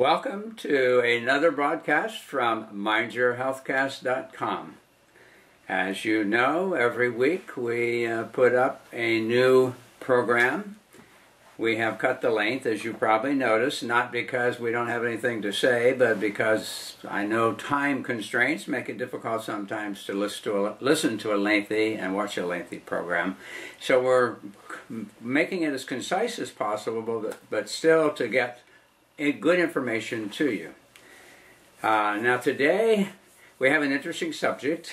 Welcome to another broadcast from mindyourhealthcast.com. As you know, every week we put up a new program. We have cut the length, as you probably noticed, not because we don't have anything to say, but because I know time constraints make it difficult sometimes to listen to a lengthy and watch a lengthy program. So we're making it as concise as possible, but still to get good information to you. Now today we have an interesting subject,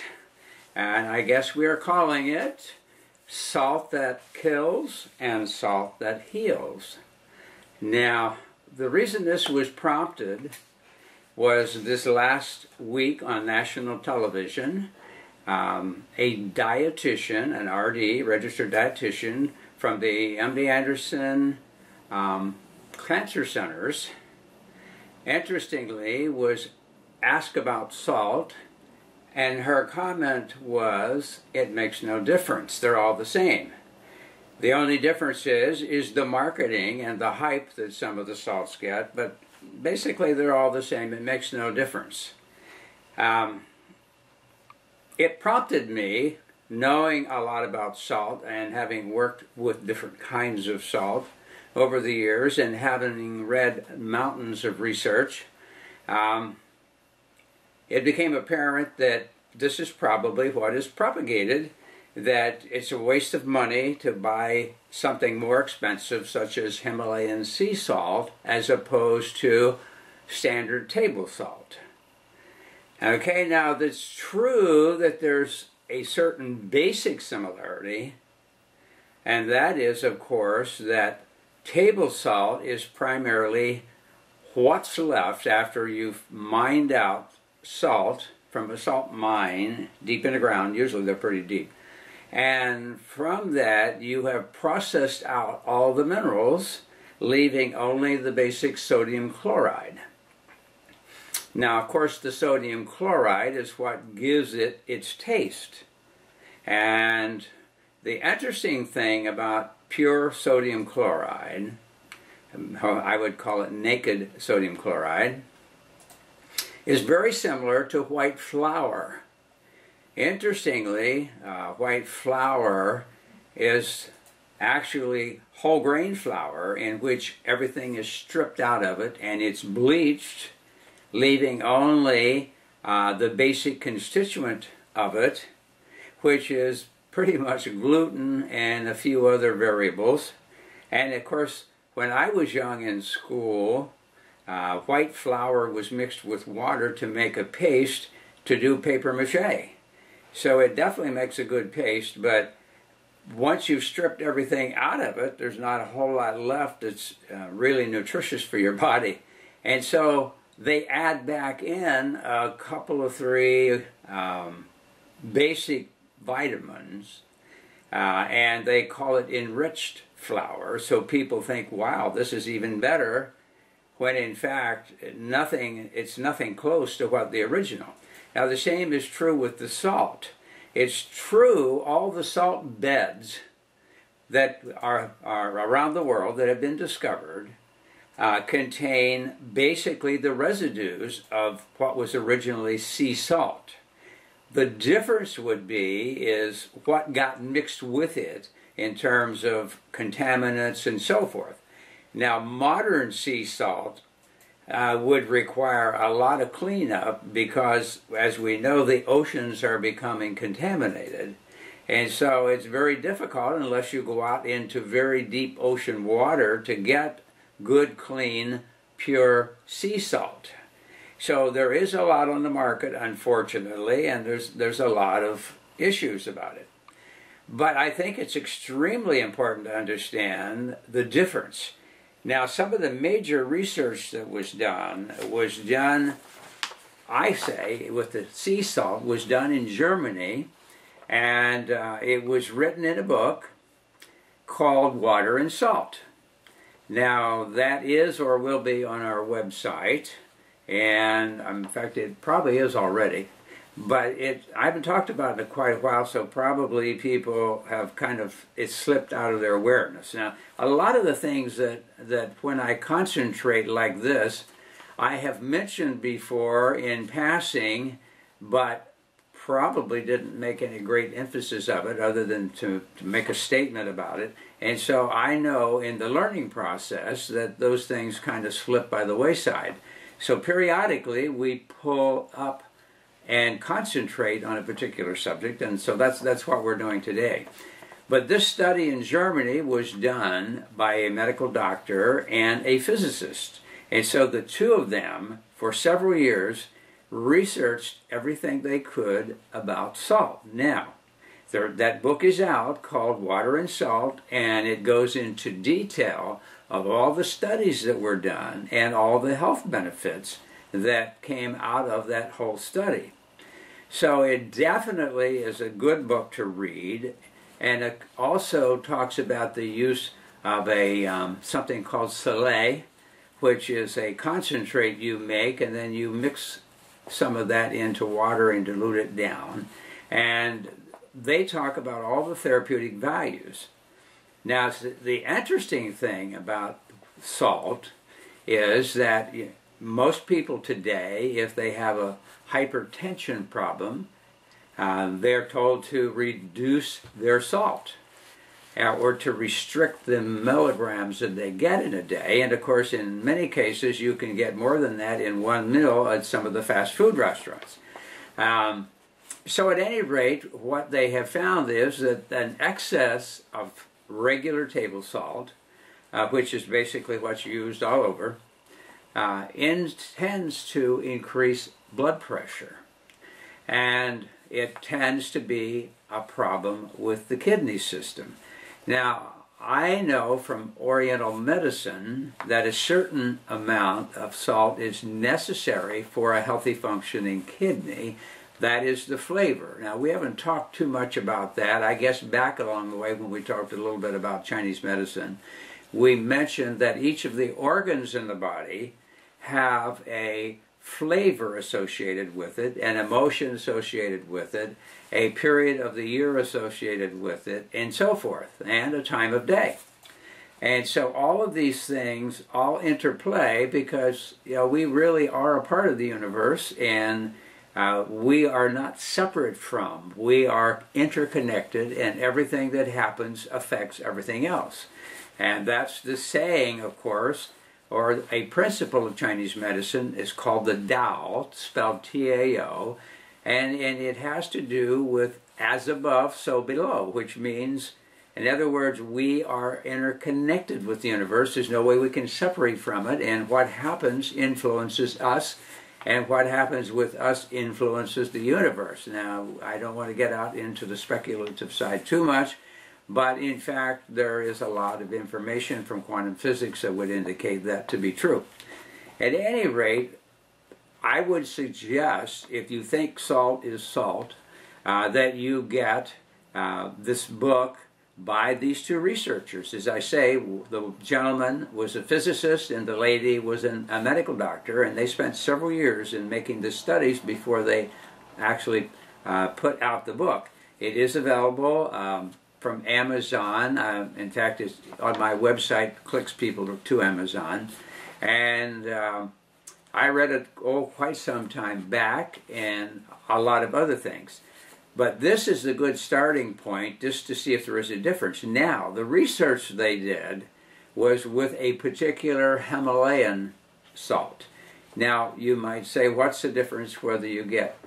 and I guess we are calling it salt that kills and salt that heals. Now the reason this was prompted was this last week on national television, a dietitian, an RD, registered dietitian from the MD Anderson Cancer Centers, interestingly, was asked about salt, and her comment was, it makes no difference, they're all the same. The only difference is the marketing and the hype that some of the salts get, but basically they're all the same, it makes no difference. It prompted me, knowing a lot about salt and having worked with different kinds of salt over the years and having read mountains of research, it became apparent that this is probably what is propagated, that it's a waste of money to buy something more expensive such as Himalayan sea salt as opposed to standard table salt. Okay, now it's true that there's a certain basic similarity, and that is, of course, that table salt is primarily what's left after you've mined out salt from a salt mine deep in the ground. Usually they're pretty deep. And from that you have processed out all the minerals, leaving only the basic sodium chloride. Now, of course, the sodium chloride is what gives it its taste. And the interesting thing about pure sodium chloride, I would call it naked sodium chloride, is very similar to white flour. Interestingly, white flour is actually whole grain flour in which everything is stripped out of it and it's bleached, leaving only the basic constituent of it, which is pretty much gluten and a few other variables. And of course, when I was young in school, white flour was mixed with water to make a paste to do paper mache. So it definitely makes a good paste, but once you've stripped everything out of it, there's not a whole lot left that's really nutritious for your body. And so they add back in a couple of three basic vitamins, and they call it enriched flour, so people think, wow, this is even better, when in fact it's nothing close to what the original. Now the same is true with the salt. It's true all the salt beds that are around the world that have been discovered contain basically the residues of what was originally sea salt. The difference would be is what got mixed with it in terms of contaminants and so forth. Now, modern sea salt would require a lot of cleanup because, as we know, the oceans are becoming contaminated. And so it's very difficult unless you go out into very deep ocean water to get good, clean, pure sea salt. So there is a lot on the market, unfortunately, and there's a lot of issues about it. But I think it's extremely important to understand the difference. Now, some of the major research that was done, I say, with the sea salt, was done in Germany, and it was written in a book called Water and Salt. Now, that is or will be on our website. And in fact, it probably is already, but I haven't talked about it in quite a while, so probably people have it's slipped out of their awareness. Now, a lot of the things that when I concentrate like this, I have mentioned before in passing, but probably didn't make any great emphasis of it other than to make a statement about it. And so I know in the learning process that those things kind of slip by the wayside. So periodically we pull up and concentrate on a particular subject, and so that's what we're doing today. But this study in Germany was done by a medical doctor and a physicist. And so the two of them, for several years, researched everything they could about salt. Now, that book is out called Water and Salt, and it goes into detail of all the studies that were done and all the health benefits that came out of that whole study. So it definitely is a good book to read, and it also talks about the use of something called Soleil, which is a concentrate you make, and then you mix some of that into water and dilute it down. And they talk about all the therapeutic values. Now, the interesting thing about salt is that most people today, if they have a hypertension problem, they're told to reduce their salt or to restrict the milligrams that they get in a day. And of course, in many cases, you can get more than that in one meal at some of the fast food restaurants. So at any rate, what they have found is that an excess of regular table salt, which is basically what's used all over, tends to increase blood pressure. And it tends to be a problem with the kidney system. Now, I know from Oriental medicine that a certain amount of salt is necessary for a healthy functioning kidney. That is the flavor. Now, we haven't talked too much about that. I guess back along the way when we talked a little bit about Chinese medicine, we mentioned that each of the organs in the body have a flavor associated with it, an emotion associated with it, a period of the year associated with it, and so forth, and a time of day. And so all of these things all interplay because we really are a part of the universe, and we are not separate from. We are interconnected, and everything that happens affects everything else. And that's the saying, of course, or a principle of Chinese medicine is called the Tao, spelled T-A-O, and it has to do with as above, so below, which means, in other words, we are interconnected with the universe. There's no way we can separate from it, and what happens influences us, and what happens with us influences the universe. Now, I don't want to get out into the speculative side too much, but in fact, there is a lot of information from quantum physics that would indicate that to be true. At any rate, I would suggest, if you think salt is salt, that you get this book by these two researchers. As I say, the gentleman was a physicist and the lady was a medical doctor, and they spent several years in making the studies before they actually put out the book. It is available from Amazon. In fact, it's on my website, clicks people to Amazon. And I read it quite some time back, and a lot of other things. But this is a good starting point just to see if there is a difference. Now, the research they did was with a particular Himalayan salt. Now, you might say, what's the difference whether you get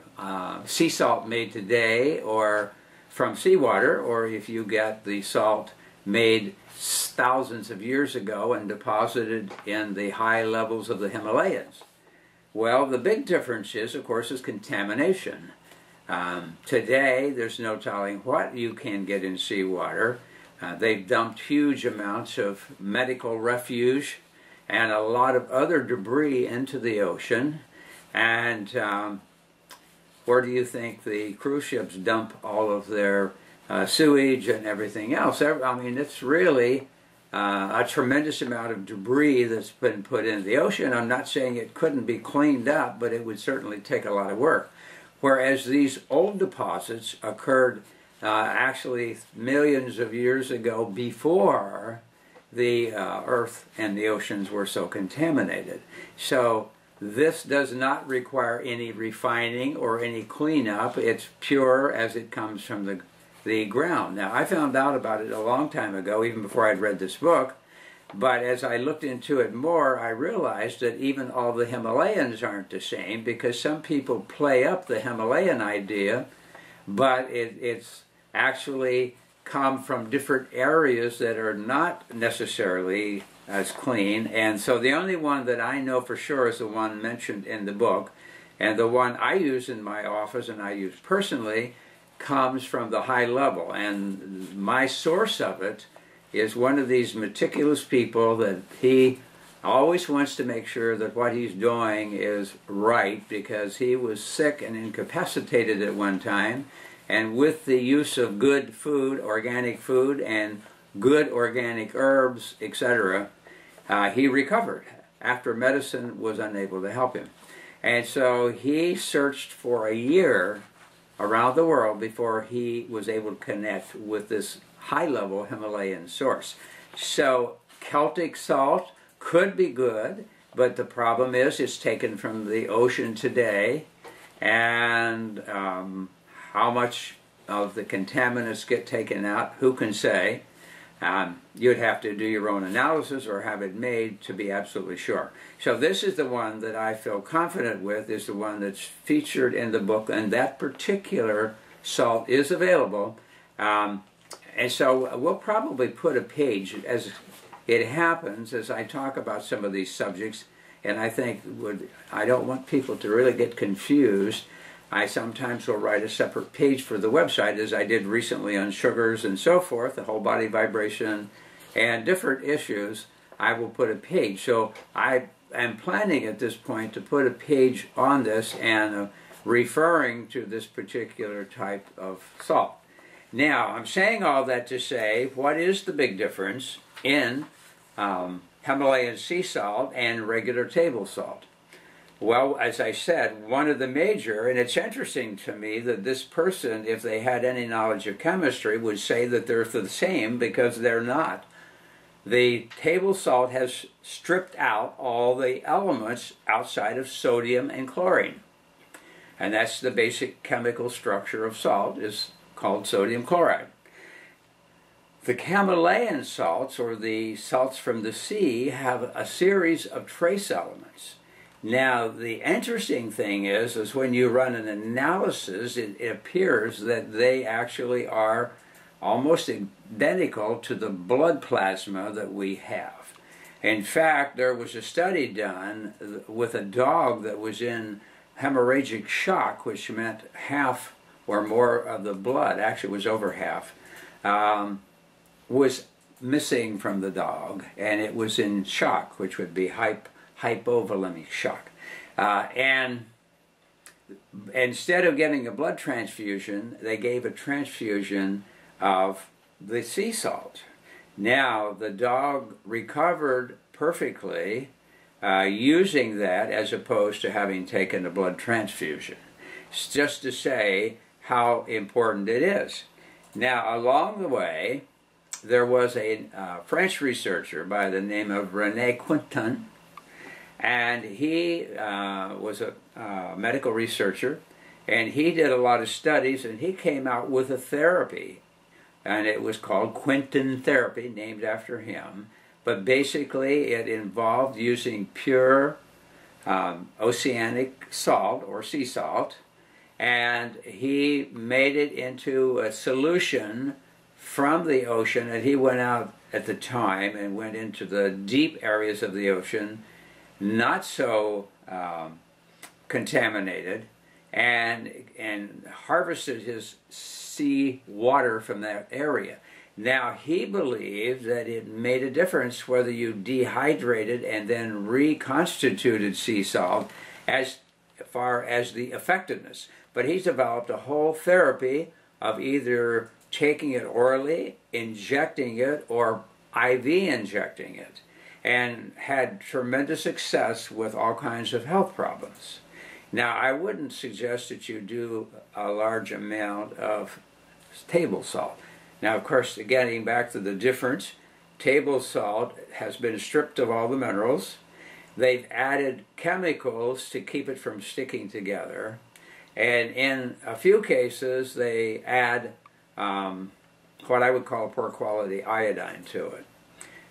sea salt made today or from seawater, or if you get the salt made thousands of years ago and deposited in the high levels of the Himalayas? Well, the big difference is, of course, is contamination. Today, there's no telling what you can get in seawater. They've dumped huge amounts of medical refuse and a lot of other debris into the ocean. And where do you think the cruise ships dump all of their sewage and everything else? I mean, it's really a tremendous amount of debris that's been put into the ocean. I'm not saying it couldn't be cleaned up, but it would certainly take a lot of work. Whereas these old deposits occurred actually millions of years ago before the earth and the oceans were so contaminated. So this does not require any refining or any cleanup. It's pure as it comes from the ground. Now, I found out about it a long time ago, even before I'd read this book, but as I looked into it more, I realized that even all the Himalayans aren't the same, because some people play up the Himalayan idea, but it's actually come from different areas that are not necessarily as clean. And so the only one that I know for sure is the one mentioned in the book, and the one I use in my office and I use personally comes from the high level. And my source of it is one of these meticulous people that he always wants to make sure that what he's doing is right, because he was sick and incapacitated at one time, and with the use of good food, organic food, and good organic herbs, etc., he recovered after medicine was unable to help him. And so he searched for a year around the world before he was able to connect with this high-level Himalayan source. So Celtic salt could be good, but the problem is it's taken from the ocean today, and how much of the contaminants get taken out, who can say? You'd have to do your own analysis or have it made to be absolutely sure. So this is the one that I feel confident with, is the one that's featured in the book, and that particular salt is available. And so we'll probably put a page, as it happens, as I talk about some of these subjects, and I think I don't want people to really get confused. I sometimes will write a separate page for the website, as I did recently on sugars and so forth, the whole body vibration, and different issues. I will put a page. So I am planning at this point to put a page on this and referring to this particular type of salt. Now, I'm saying all that to say, what is the big difference in Himalayan sea salt and regular table salt? Well, as I said, one of the major, and it's interesting to me that this person, if they had any knowledge of chemistry, would say that they're the same, because they're not. The table salt has stripped out all the elements outside of sodium and chlorine. And that's the basic chemical structure of salt, is called sodium chloride. The Himalayan salts, or the salts from the sea, have a series of trace elements. Now, the interesting thing is when you run an analysis, it appears that they actually are almost identical to the blood plasma that we have. In fact, there was a study done with a dog that was in hemorrhagic shock, which meant half or more of the blood, actually it was over half, was missing from the dog, and it was in shock, which would be hypovolemic shock. And instead of getting a blood transfusion, they gave a transfusion of the sea salt. Now, the dog recovered perfectly using that, as opposed to having taken a blood transfusion. It's just to say how important it is. Now, along the way, there was a French researcher by the name of René Quinton, and he was a medical researcher, and he did a lot of studies, and he came out with a therapy, and it was called Quinton therapy, named after him. But basically it involved using pure oceanic salt, or sea salt, and he made it into a solution from the ocean, and he went out at the time and went into the deep areas of the ocean, not so contaminated, and harvested his sea water from that area. Now, he believed that it made a difference whether you dehydrated and then reconstituted sea salt as far as the effectiveness. But he's developed a whole therapy of either taking it orally, injecting it, or IV injecting it, and had tremendous success with all kinds of health problems. Now, I wouldn't suggest that you do a large amount of table salt. Now, of course, getting back to the difference, table salt has been stripped of all the minerals, They've added chemicals to keep it from sticking together. And in a few cases, they add what I would call poor quality iodine to it.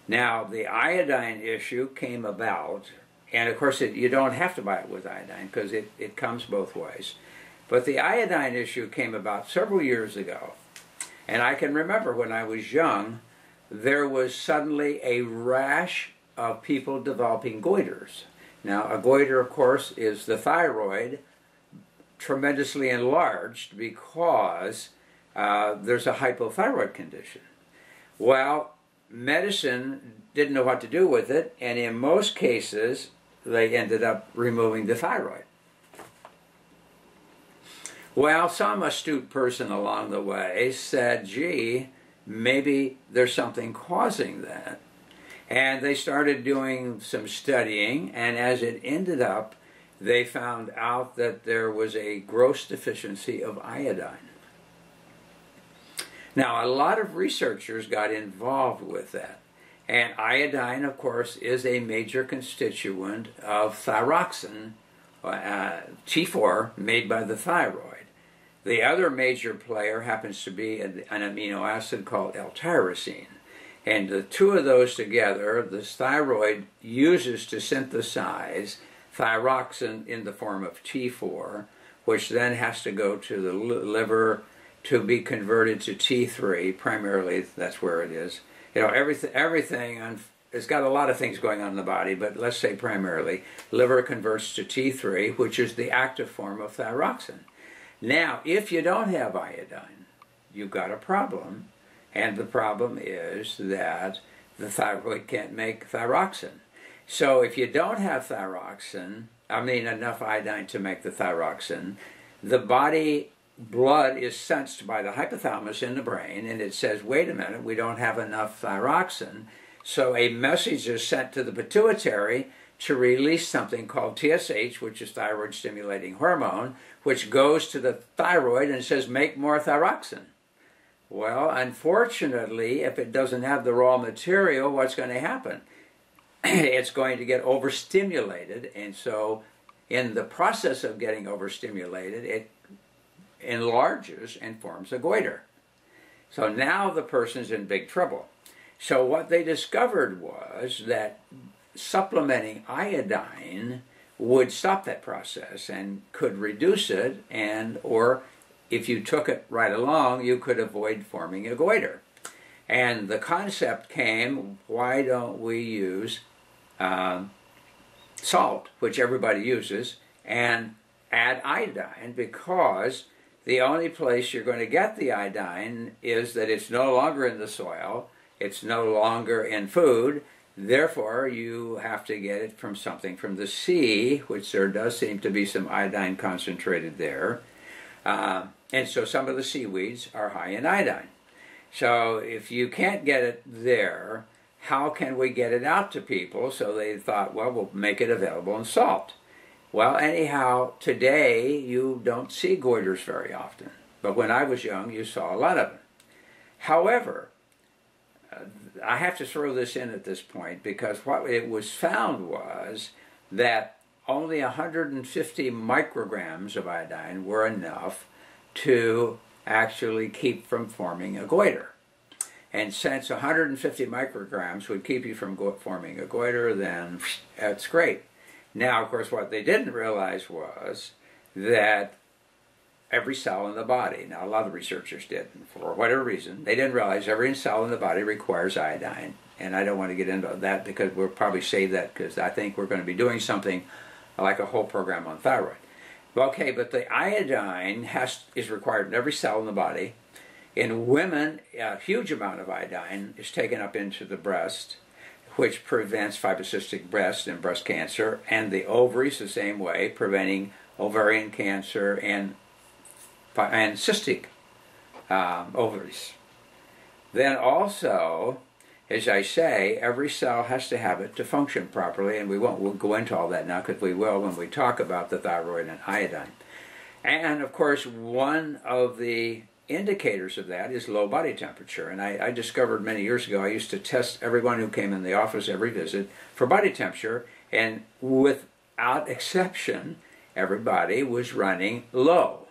Now, the iodine issue came about, and of course you don't have to buy it with iodine because it comes both ways. But the iodine issue came about several years ago. And I can remember when I was young, there was suddenly a rash of people developing goiters. Now, a goiter, of course, is the thyroid tremendously enlarged because there's a hypothyroid condition. Well, medicine didn't know what to do with it, and in most cases, they ended up removing the thyroid. Well, some astute person along the way said, gee, maybe there's something causing that. And they started doing some studying, and as it ended up, they found out that there was a gross deficiency of iodine. Now, a lot of researchers got involved with that. And iodine, of course, is a major constituent of thyroxine, T4, made by the thyroid. The other major player happens to be an amino acid called L-tyrosine. And the two of those together, the thyroid uses to synthesize thyroxine in the form of T4, which then has to go to the liver to be converted to T3, primarily that's where it is. You know, everything it's got a lot of things going on in the body, but let's say primarily, liver converts to T3, which is the active form of thyroxine. Now, if you don't have iodine, you've got a problem, and the problem is that the thyroid can't make thyroxine. So if you don't have enough iodine to make the thyroxine, the body blood is sensed by the hypothalamus in the brain, and it says, wait a minute, we don't have enough thyroxine. So a message is sent to the pituitary to release something called TSH, which is thyroid stimulating hormone, which goes to the thyroid and says, make more thyroxine. Well, unfortunately, if it doesn't have the raw material, what's going to happen? It's going to get overstimulated, and so in the process of getting overstimulated, it enlarges and forms a goiter. So now the person's in big trouble. So what they discovered was that supplementing iodine would stop that process and could reduce it, or if you took it right along, you could avoid forming a goiter. And the concept came, why don't we use salt, which everybody uses, and add iodine, because the only place you're going to get the iodine is that it's no longer in the soil, it's no longer in food, therefore you have to get it from something from the sea, which there does seem to be some iodine concentrated there. And so some of the seaweeds are high in iodine. So if you can't get it there, how can we get it out to people? So they thought, well, we'll make it available in salt. Well, anyhow, today you don't see goiters very often. But when I was young, you saw a lot of them. However, I have to throw this in at this point, because what it was found was that only 150 micrograms of iodine were enough to actually keep from forming a goiter. And since 150 micrograms would keep you from forming a goiter, then that's great. Now, of course, what they didn't realize was that every cell in the body, now a lot of researchers did, for whatever reason, they didn't realize every cell in the body requires iodine. And I don't want to get into that because we'll probably save that, because I think we're going to be doing something like a whole program on thyroid. Okay, but the iodine is required in every cell in the body. In women, a huge amount of iodine is taken up into the breast, which prevents fibrocystic breast and breast cancer, and the ovaries the same way, preventing ovarian cancer and cystic ovaries. Then also, as I say, every cell has to have it to function properly, and we'll go into all that now, because we will when we talk about the thyroid and iodine. And of course, one of the indicators of that is low body temperature. And I discovered many years ago, I used to test everyone who came in the office every visit for body temperature, And without exception, everybody was running low.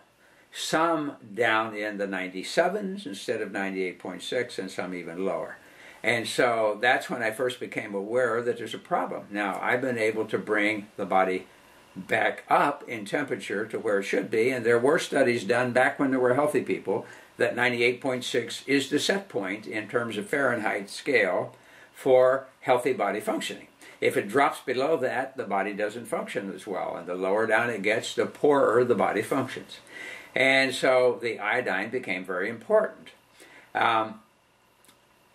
Some down in the 97s instead of 98.6, and some even lower. And so that's when I first became aware that there's a problem. Now, I've been able to bring the body back up in temperature to where it should be, and there were studies done back when there were healthy people that 98.6 is the set point in terms of Fahrenheit scale for healthy body functioning. If it drops below that, the body doesn't function as well, and the lower down it gets, the poorer the body functions. And so the iodine became very important.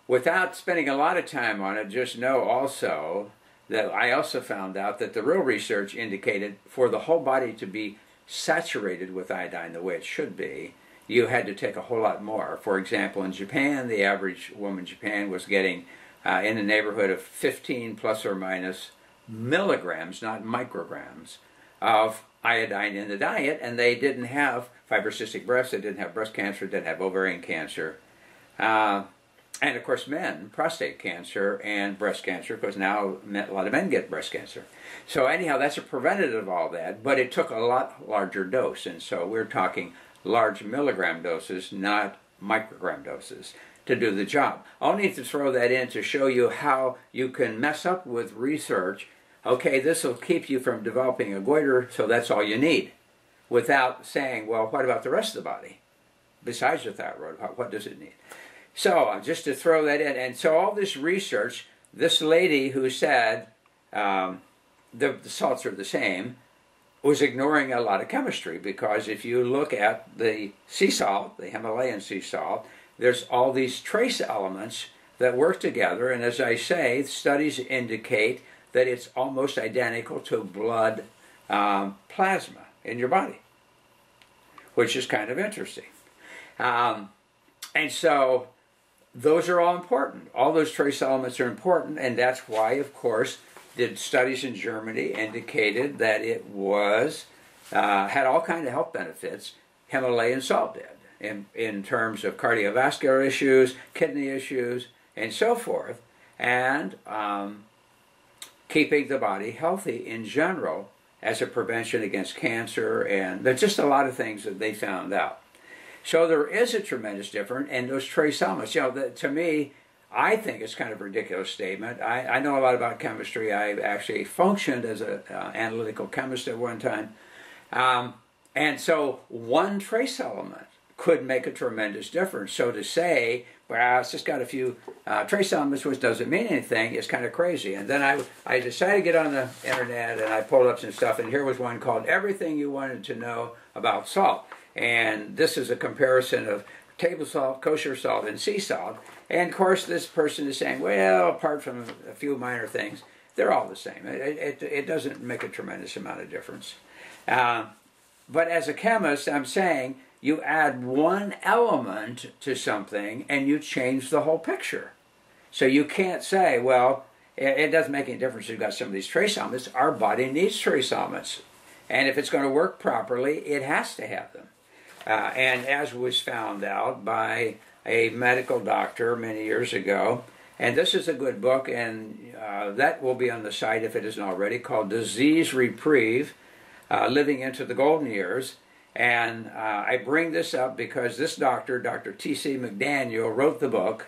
Without spending a lot of time on it, just know also that I also found out that the real research indicated for the whole body to be saturated with iodine the way it should be, you had to take a whole lot more. For example, in Japan, the average woman in Japan was getting in the neighborhood of 15 plus or minus milligrams, not micrograms, of iodine in the diet, and they didn't have fibrocystic breasts, they didn't have breast cancer, didn't have ovarian cancer, and of course men, prostate cancer and breast cancer, because now a lot of men get breast cancer. So anyhow, that's a preventative of all that, but it took a lot larger dose, and so we're talking large milligram doses, not microgram doses, to do the job. I'll need to throw that in to show you how you can mess up with research. Okay, this will keep you from developing a goiter, so that's all you need, without saying, well, what about the rest of the body? Besides the thyroid, what does it need? So, just to throw that in, and so all this research, this lady who said the salts are the same, was ignoring a lot of chemistry, because if you look at the sea salt, the Himalayan sea salt, there's all these trace elements that work together, and as I say, studies indicate that it's almost identical to blood plasma in your body, which is kind of interesting. And so those are all important. All those trace elements are important, and that's why, of course, the studies in Germany indicated that it was had all kinds of health benefits. Himalayan salt did in terms of cardiovascular issues, kidney issues, and so forth, and keeping the body healthy in general as a prevention against cancer, and there's just a lot of things that they found out. So there is a tremendous difference in those trace elements. You know, to me, I think it's kind of a ridiculous statement. I know a lot about chemistry. I actually functioned as an analytical chemist at one time. And so one trace element could make a tremendous difference. So to say, well, it's just got a few trace elements, which doesn't mean anything, is kind of crazy. And then I decided to get on the internet, and I pulled up some stuff, and here was one called Everything You Wanted to Know About Salt. And this is a comparison of table salt, kosher salt, and sea salt. And of course, this person is saying, well, apart from a few minor things, they're all the same. It doesn't make a tremendous amount of difference. But as a chemist, I'm saying you add one element to something and you change the whole picture. So you can't say, well, it doesn't make any difference if you've got some of these trace elements. Our body needs trace elements. And if it's going to work properly, it has to have them. And as was found out by a medical doctor many years ago, and this is a good book, and that will be on the site if it isn't already, called Disease Reprieve, Living into the Golden Years. And I bring this up because this doctor, Dr. T.C. McDaniel, wrote the book,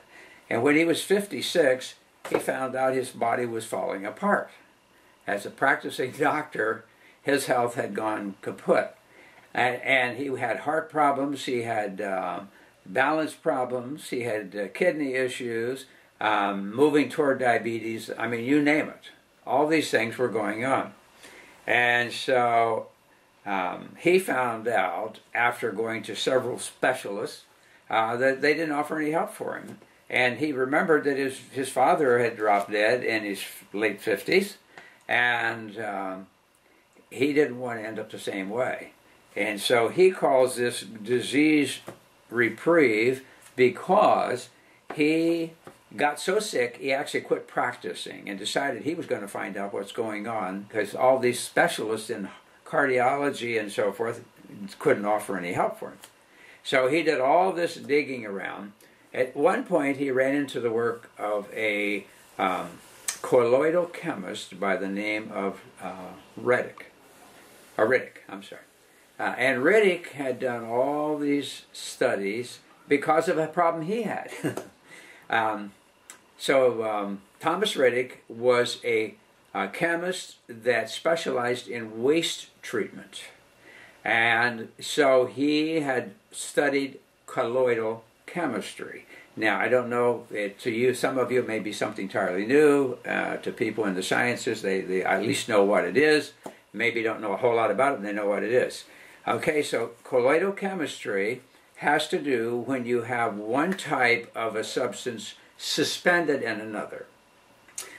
and when he was 56, he found out his body was falling apart. As a practicing doctor, his health had gone kaput. And he had heart problems, he had balance problems, he had kidney issues, moving toward diabetes, I mean, you name it. All these things were going on. And so he found out, after going to several specialists, that they didn't offer any help for him. And he remembered that his father had dropped dead in his late 50s, and he didn't want to end up the same way. And so he calls this disease reprieve because he got so sick he actually quit practicing and decided he was going to find out what's going on, because all these specialists in cardiology and so forth couldn't offer any help for him. So he did all this digging around. At one point he ran into the work of a colloidal chemist by the name of Riddick. I'm sorry. And Riddick had done all these studies because of a problem he had. Thomas Riddick was a chemist that specialized in waste treatment. And so he had studied colloidal chemistry. Now, I don't know, to you, some of you, it may be something entirely new. To people in the sciences, they at least know what it is. Maybe don't know a whole lot about it, and they know what it is. Okay, so colloidal chemistry has to do when you have one type of a substance suspended in another.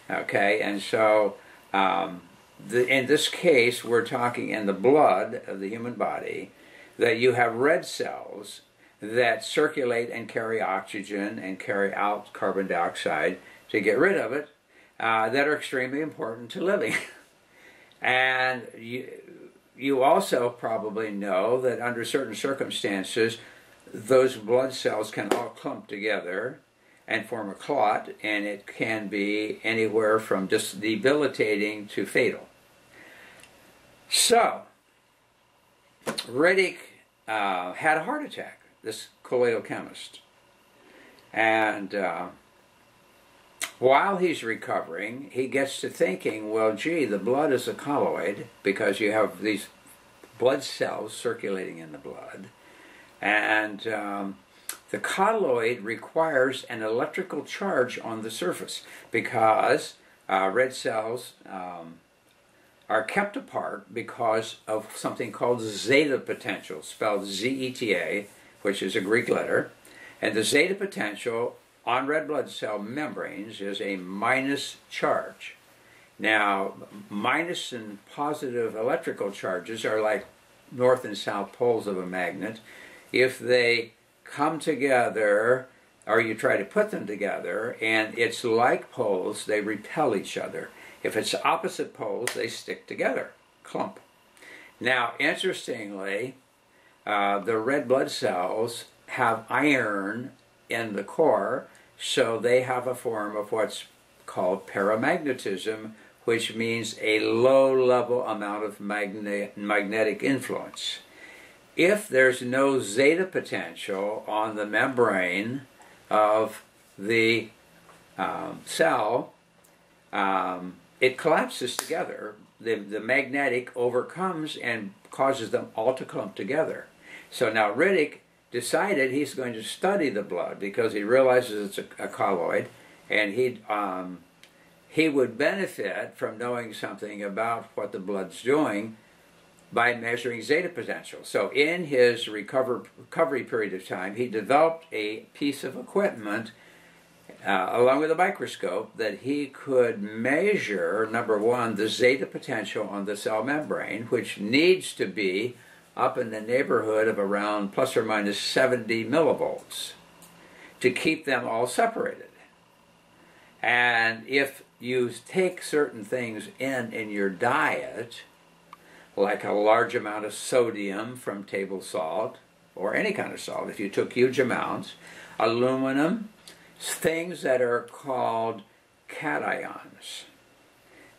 Okay, and so in this case, we're talking in the blood of the human body, that you have red cells that circulate and carry oxygen and carry out carbon dioxide to get rid of it, that are extremely important to living. And you also probably know that under certain circumstances, those blood cells can all clump together and form a clot, and it can be anywhere from just debilitating to fatal. So, Riddick had a heart attack, this colloidal chemist. And while he's recovering, he gets to thinking, well, gee, the blood is a colloid because you have these blood cells circulating in the blood. And the colloid requires an electrical charge on the surface because red cells are kept apart because of something called zeta potential, spelled Z-E-T-A, which is a Greek letter. And the zeta potential on red blood cell membranes is a minus charge. Now, minus and positive electrical charges are like north and south poles of a magnet. If they come together, or you try to put them together, and it's like poles, they repel each other. If it's opposite poles, they stick together, clump. Now, interestingly, the red blood cells have iron in the core, so they have a form of what's called paramagnetism, which means a low-level amount of magnetic influence. If there's no zeta potential on the membrane of the cell, it collapses together. The magnetic overcomes and causes them all to clump together. So now Riddick decided he's going to study the blood because he realizes it's a colloid, and he would benefit from knowing something about what the blood's doing by measuring zeta potential. So in his recovery period of time, he developed a piece of equipment along with a microscope that he could measure, number one, the zeta potential on the cell membrane, which needs to be up in the neighborhood of around plus or minus 70 millivolts to keep them all separated. And if you take certain things in your diet, like a large amount of sodium from table salt, or any kind of salt, if you took huge amounts, aluminum, things that are called cations.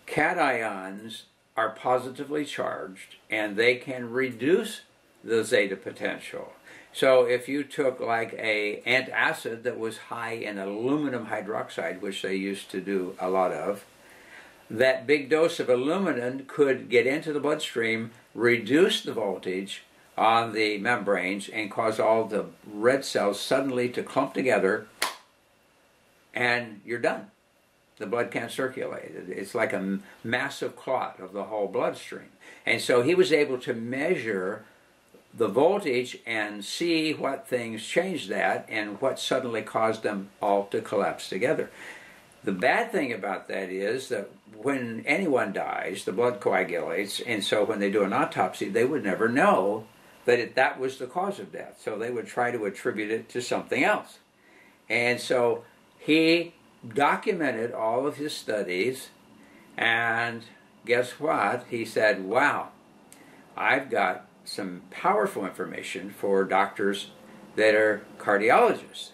Cations are positively charged, and they can reduce the zeta potential. So if you took like an antacid that was high in aluminum hydroxide, which they used to do a lot of, that big dose of aluminum could get into the bloodstream, reduce the voltage on the membranes, and cause all the red cells suddenly to clump together, and you're done. The blood can't circulate. It's like a massive clot of the whole bloodstream. And so he was able to measure the voltage and see what things changed that and what suddenly caused them all to collapse together. The bad thing about that is that when anyone dies, the blood coagulates, and so when they do an autopsy, they would never know that that was the cause of death. So they would try to attribute it to something else. And so he documented all of his studies, and guess what? He said, wow, I've got some powerful information for doctors that are cardiologists.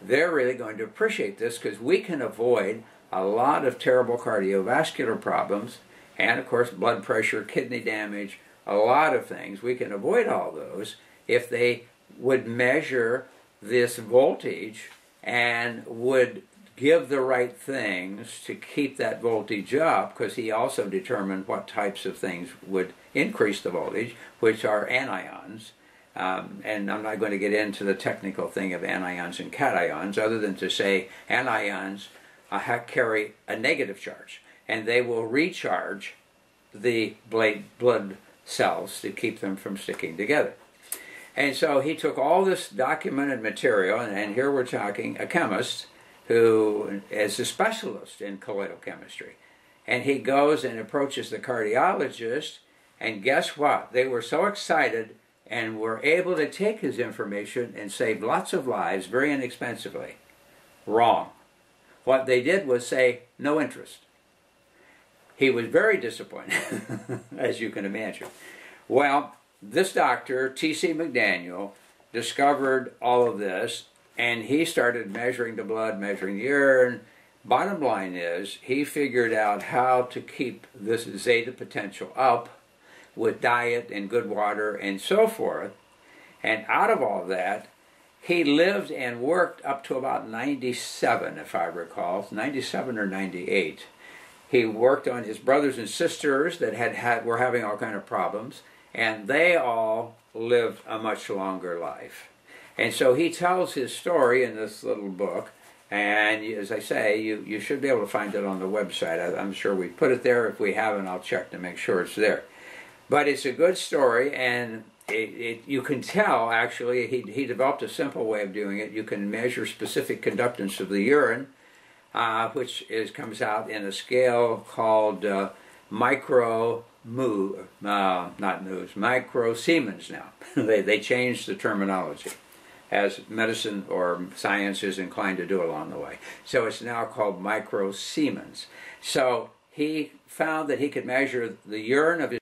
They're really going to appreciate this because we can avoid a lot of terrible cardiovascular problems, and of course blood pressure, kidney damage, a lot of things. We can avoid all those if they would measure this voltage and would give the right things to keep that voltage up, because he also determined what types of things would increase the voltage, which are anions. And I'm not going to get into the technical thing of anions and cations, other than to say anions carry a negative charge, and they will recharge the blood cells to keep them from sticking together. And so he took all this documented material, and here we're talking a chemist who is a specialist in colloidal chemistry. And he goes and approaches the cardiologist, and guess what? They were so excited and were able to take his information and save lots of lives very inexpensively. Wrong. What they did was say, no interest. He was very disappointed, as you can imagine. Well, this doctor, T.C. McDaniel, discovered all of this, and he started measuring the blood, measuring the urine. Bottom line is, he figured out how to keep this zeta potential up with diet and good water and so forth. And out of all that, he lived and worked up to about 97, if I recall, 97 or 98. He worked on his brothers and sisters that were having all kind of problems, and they all lived a much longer life. And so he tells his story in this little book, and as I say, you should be able to find it on the website. I'm sure we put it there. If we haven't, I'll check to make sure it's there. But it's a good story, and you can tell, actually, he developed a simple way of doing it. You can measure specific conductance of the urine, which comes out in a scale called micro Siemens now. they changed the terminology, as medicine or science is inclined to do along the way. So it's now called micro Siemens. So he found that he could measure the urine of his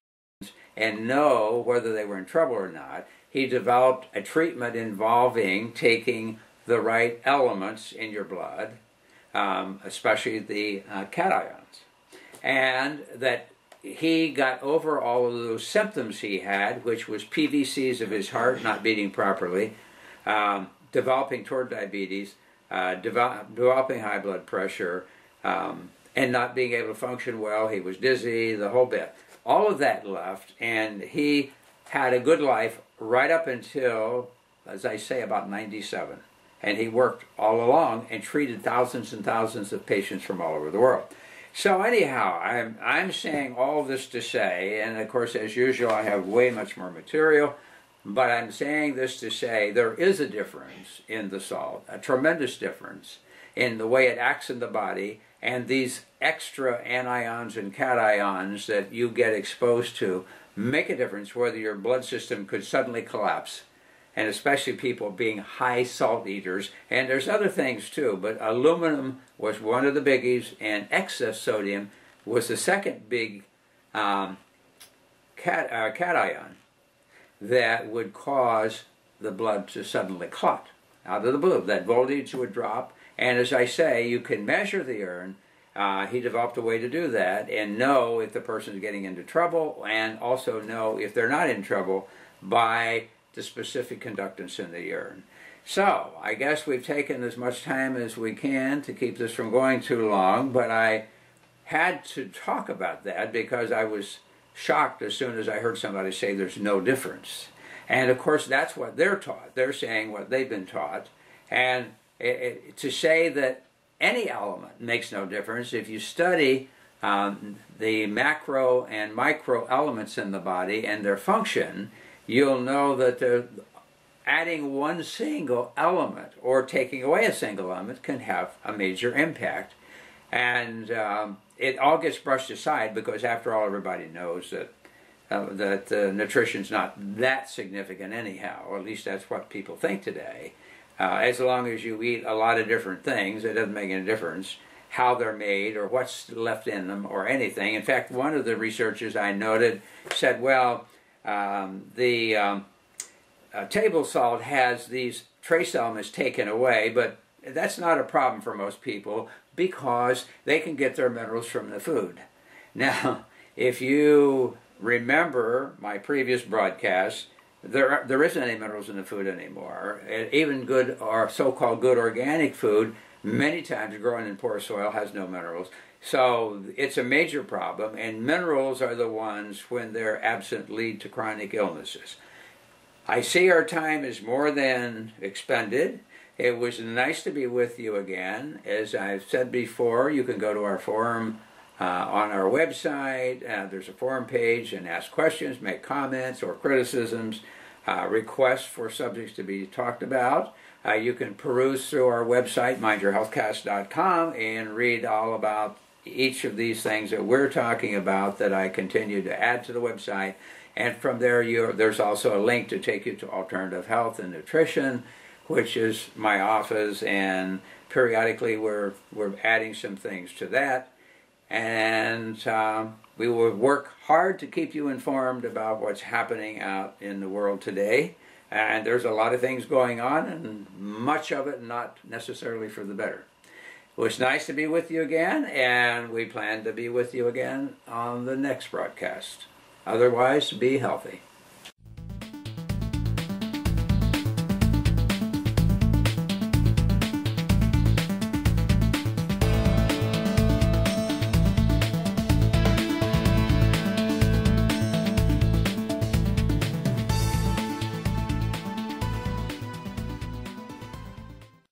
and know whether they were in trouble or not. He developed a treatment involving taking the right elements in your blood, especially the cations, and that he got over all of those symptoms he had, which was PVCs of his heart not beating properly, developing toward diabetes, developing high blood pressure, and not being able to function well. He was dizzy, the whole bit. All of that left, and he had a good life right up until, as I say, about 97. And he worked all along and treated thousands and thousands of patients from all over the world. So anyhow, I'm saying all this to say, and of course, as usual, I have way much more material, but I'm saying this to say there is a difference in the salt, a tremendous difference in the way it acts in the body, and these extra anions and cations that you get exposed to make a difference whether your blood system could suddenly collapse, and especially people being high salt eaters. And there's other things too, but aluminum was one of the biggies, and excess sodium was the second big cation that would cause the blood to suddenly clot out of the blue. That voltage would drop, and as I say, you can measure the urine. He developed a way to do that and know if the person is getting into trouble, and also know if they're not in trouble by the specific conductance in the urine. So, I guess we've taken as much time as we can to keep this from going too long, but I had to talk about that because I was shocked as soon as I heard somebody say there's no difference. And of course, that's what they're taught. They're saying what they've been taught. And to say that any element makes no difference, if you study the macro and micro elements in the body and their function, you'll know that adding one single element or taking away a single element can have a major impact. And it all gets brushed aside because, after all, everybody knows that nutrition's not that significant anyhow, or at least that's what people think today. As long as you eat a lot of different things, it doesn't make any difference how they're made or what's left in them or anything. In fact, one of the researchers I noted said, well, the table salt has these trace elements taken away, but that's not a problem for most people because they can get their minerals from the food. Now, if you remember my previous broadcasts, there isn't any minerals in the food anymore. And even good or so-called good organic food, many times grown in poor soil, has no minerals. So it's a major problem, and minerals are the ones, when they're absent, lead to chronic illnesses. I see our time is more than expended. It was nice to be with you again. As I've said before, you can go to our forum on our website. There's a forum page, and ask questions, make comments or criticisms, requests for subjects to be talked about. You can peruse through our website, mindyourhealthcast.com, and read all about each of these things that we're talking about that I continue to add to the website. And from there, there's also a link to take you to alternative health and nutrition, which is my office, and periodically we're adding some things to that. And we will work hard to keep you informed about what's happening out in the world today. And there's a lot of things going on, and much of it not necessarily for the better. It was nice to be with you again, and we plan to be with you again on the next broadcast. Otherwise, be healthy.